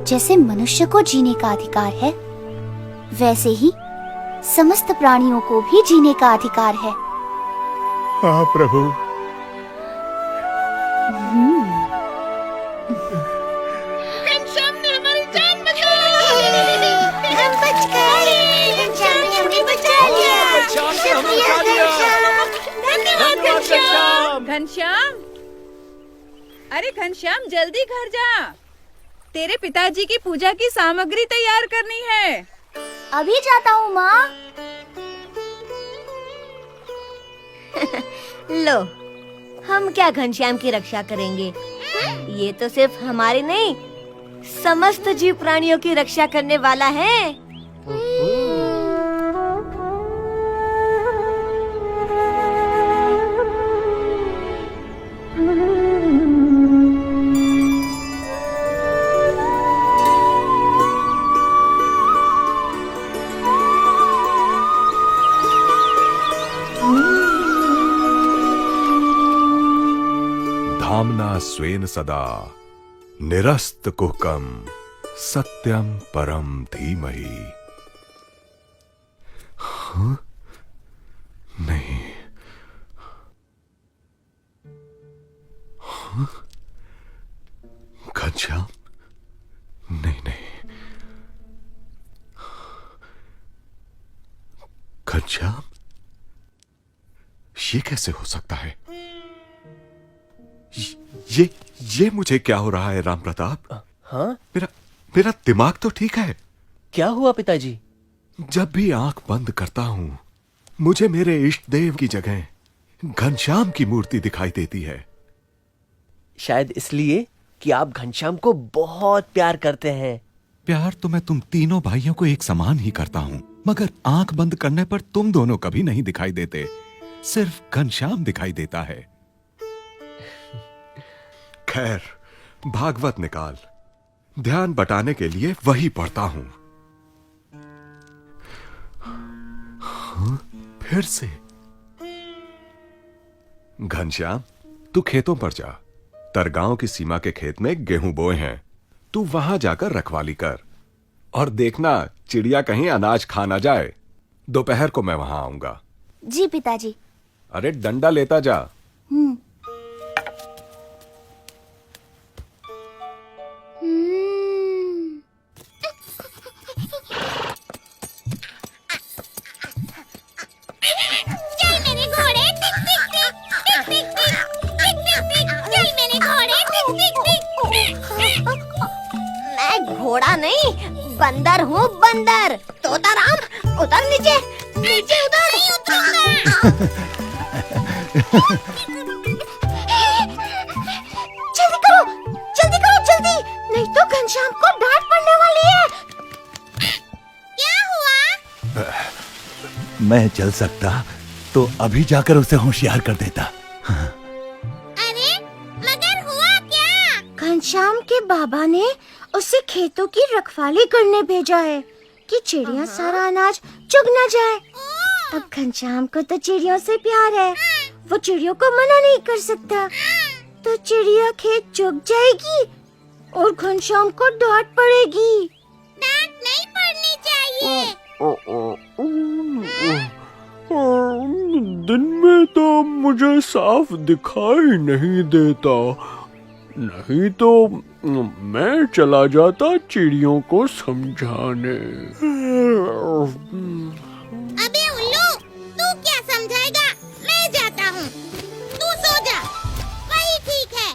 जैसे मनुष्य को जीने का अधिकार है, वैसे ही समस्त प्राणियों को भी जीने का अधिकार है। हाँ प्रभु। घनश्याम ने हमारी जान बचाई। हम बच गए। घनश्याम ने हमें बचा लिया। शुक्रिया घनश्याम। धन्यवाद घनश्याम। घनश्याम, अरे घनश्याम, जल्दी घर जा। तेरे पिताजी की पूजा की सामग्री तैयार करनी है। अभी जाता हूँ माँ। लो, हम क्या घनश्याम की रक्षा करेंगे? ये तो सिर्फ हमारी नहीं, समस्त जीव प्राणियों की रक्षा करने वाला है। धाम्ना स्वेन सदा निरस्त कुहकम सत्यम परम धीमहि। हाँ? नहीं। हाँ? घनश्याम? नहीं नहीं। घनश्याम, ये कैसे हो सकता है? ये मुझे क्या हो रहा है राम प्रताप? हाँ? मेरा दिमाग तो ठीक है। क्या हुआ पिताजी? जब भी आंख बंद करता हूं, मुझे मेरे इष्ट देव की जगह घनश्याम की मूर्ति दिखाई देती है। शायद इसलिए कि आप घनश्याम को बहुत प्यार करते हैं। प्यार तो मैं तुम तीनों भाइयों को एक समान ही करता हूँ, मगर आंख बंद करने पर तुम दोनों कभी नहीं दिखाई देते, सिर्फ घनश्याम दिखाई देता है। खैर, भागवत निकाल, ध्यान बटाने के लिए वही पढ़ता हूं। हाँ, फिर से। घनश्याम, तू खेतों पर जा। तरगांव की सीमा के खेत में गेहूं बोए हैं। तू वहां जाकर रखवाली कर और देखना चिड़िया कहीं अनाज खा ना जाए। दोपहर को मैं वहां आऊंगा। जी पिताजी। अरे डंडा लेता जा। मैं घोड़ा नहीं, बंदर हूँ, बंदर। तोताराम, उतर नीचे, नीचे उतर। नहीं उतरूंगा। जल्दी करो, जल्दी, नहीं तो घनश्याम को डांट पड़ने वाली है। क्या हुआ? मैं चल सकता तो अभी जाकर उसे होशियार कर देता। अरे मगर हुआ क्या? घनश्याम के बाबा ने उसे खेतों की रखवाली करने भेजा है कि चिड़िया सारा अनाज चुग न जाए। अब घनश्याम को तो चिड़ियों से प्यार है, वो चिड़ियों को मना नहीं कर सकता। तो चिड़िया खेत चुग जाएगी और घनश्याम को डांट पड़ेगी। डांट नहीं पड़नी चाहिए। दिन में तो मुझे साफ दिखाई नहीं देता, नहीं तो मैं चला जाता चिड़ियों को समझाने। अबे उल्लू, तू क्या समझाएगा? मैं जाता हूँ, तू सो जा, वही ठीक है।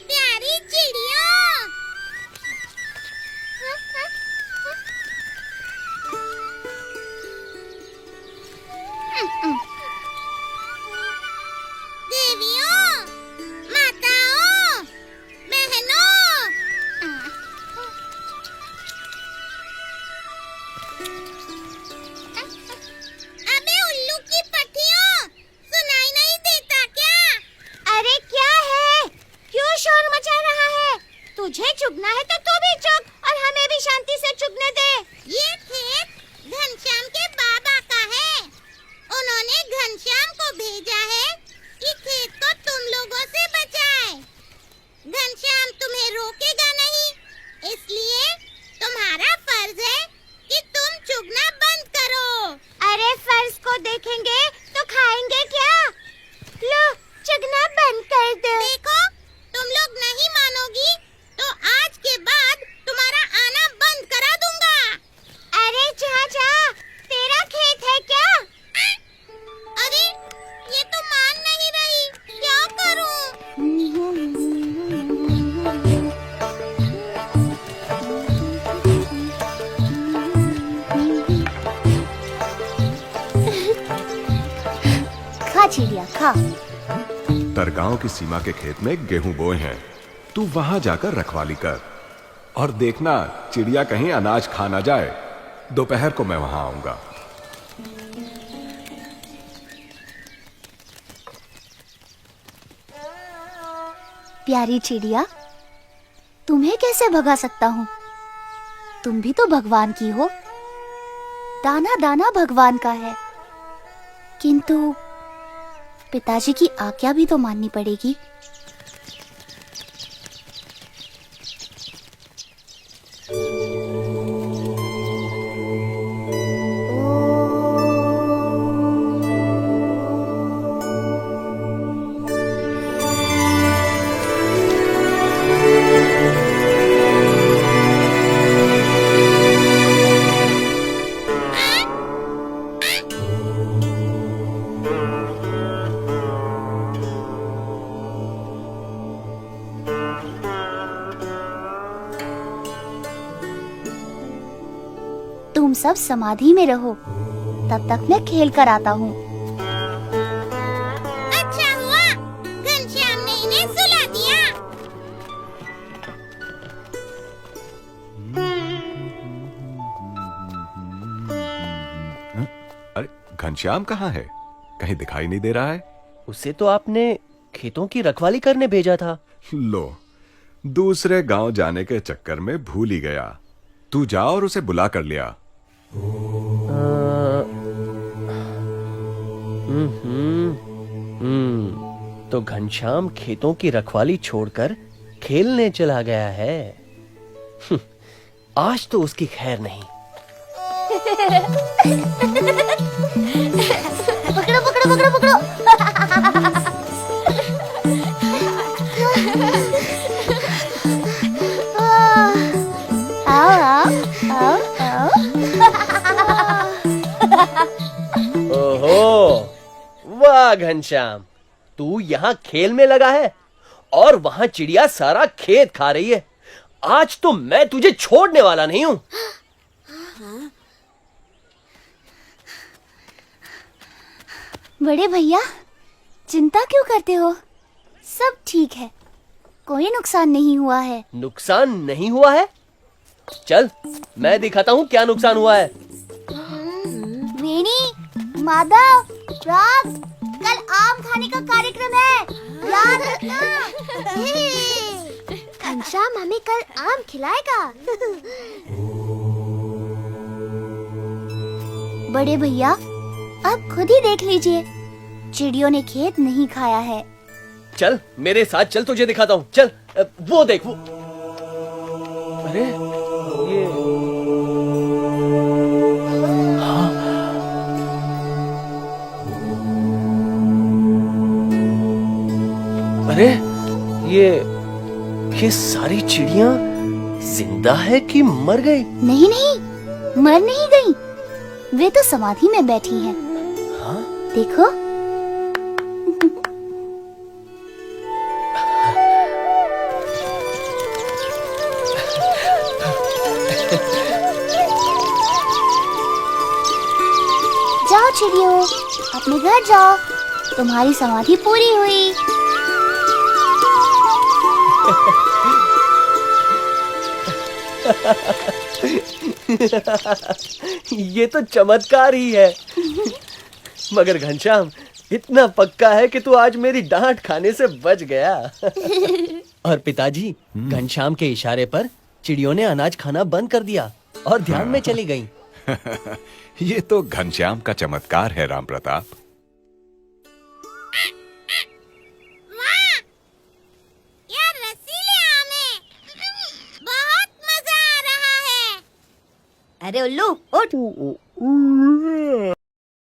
प्यारी चिड़ियों, तुझे चुगना है तो तू भी चुग और हमें भी शांति से चुगने दे। ये खेत घनश्याम के बाबा का है। उन्होंने घनश्याम को भेजा है कि खेत को तुम लोगों से बचाए। घनश्याम तुम्हें रोकेगा नहीं, इसलिए तुम्हारा फर्ज है कि तुम चुगना बंद करो। अरे फर्ज को देखेंगे तो खाएंगे क्या? लो चुगना बंद कर दो। देखो तुम लोग नहीं मानोगी तो आज के बाद तुम्हारा आना बंद करा दूंगा। अरे जा जा, तेरा खेत है क्या? अरे ये तो मान नहीं रही, क्या करूं? खा चिड़िया खा। तरगांव की सीमा के खेत में गेहूं बोए हैं। तू वहां जाकर रखवाली कर और देखना चिड़िया कहीं अनाज खा ना जाए। दोपहर को मैं वहां आऊंगा। प्यारी चिड़िया, तुम्हें कैसे भगा सकता हूँ? तुम भी तो भगवान की हो। दाना दाना भगवान का है, किंतु पिताजी की आज्ञा भी तो माननी पड़ेगी। तुम सब समाधि में रहो, तब तक मैं खेल कर आता हूँ। अच्छा हुआ घनश्याम ने इन्हें सुला दिया। अरे घनश्याम कहाँ है? कहीं दिखाई नहीं दे रहा है। उसे तो आपने खेतों की रखवाली करने भेजा था। लो, दूसरे गांव जाने के चक्कर में भूल ही गया। तू जा और उसे बुला कर लिया। तो घनश्याम खेतों की रखवाली छोड़कर खेलने चला गया है। आज तो उसकी खैर नहीं। पकड़ो पकड़ो पकड़ो पकड़ो। आओ आओ आओ आओ। ओहो, वाह घनश्याम, तू यहाँ खेल में लगा है और वहां चिड़िया सारा खेत खा रही है। आज तो मैं तुझे छोड़ने वाला नहीं हूं। बड़े भैया, चिंता क्यों करते हो? सब ठीक है, कोई नुकसान नहीं हुआ है। नुकसान नहीं हुआ है? चल मैं दिखाता हूँ क्या नुकसान हुआ है। वेणी, माधव, राग, कल आम खाने का कार्यक्रम है, याद रखना। घनश्याम हमें कल आम खिलाएगा। बड़े भैया, आप खुद ही देख लीजिए, चिड़ियों ने खेत नहीं खाया है। चल मेरे साथ चल, तुझे दिखाता हूँ। चल वो देख, वो। अरे ये अरे ये सारी चिड़ियां जिंदा है कि मर गई? नहीं नहीं, मर नहीं गई, वे तो समाधि में बैठी हैं। हाँ? देखो। जाओ चिड़ियों, अपने घर जाओ, तुम्हारी समाधि पूरी हुई। ये तो चमत्कार ही है। मगर घनश्याम, इतना पक्का है कि तू आज मेरी डांट खाने से बच गया। और पिताजी, घनश्याम के इशारे पर चिड़ियों ने अनाज खाना बंद कर दिया और ध्यान में चली गईं। ये तो घनश्याम का चमत्कार है राम प्रताप। वाह! यार रसीले आम है। बहुत मजा आ रहा है। अरे उल्लू उठ।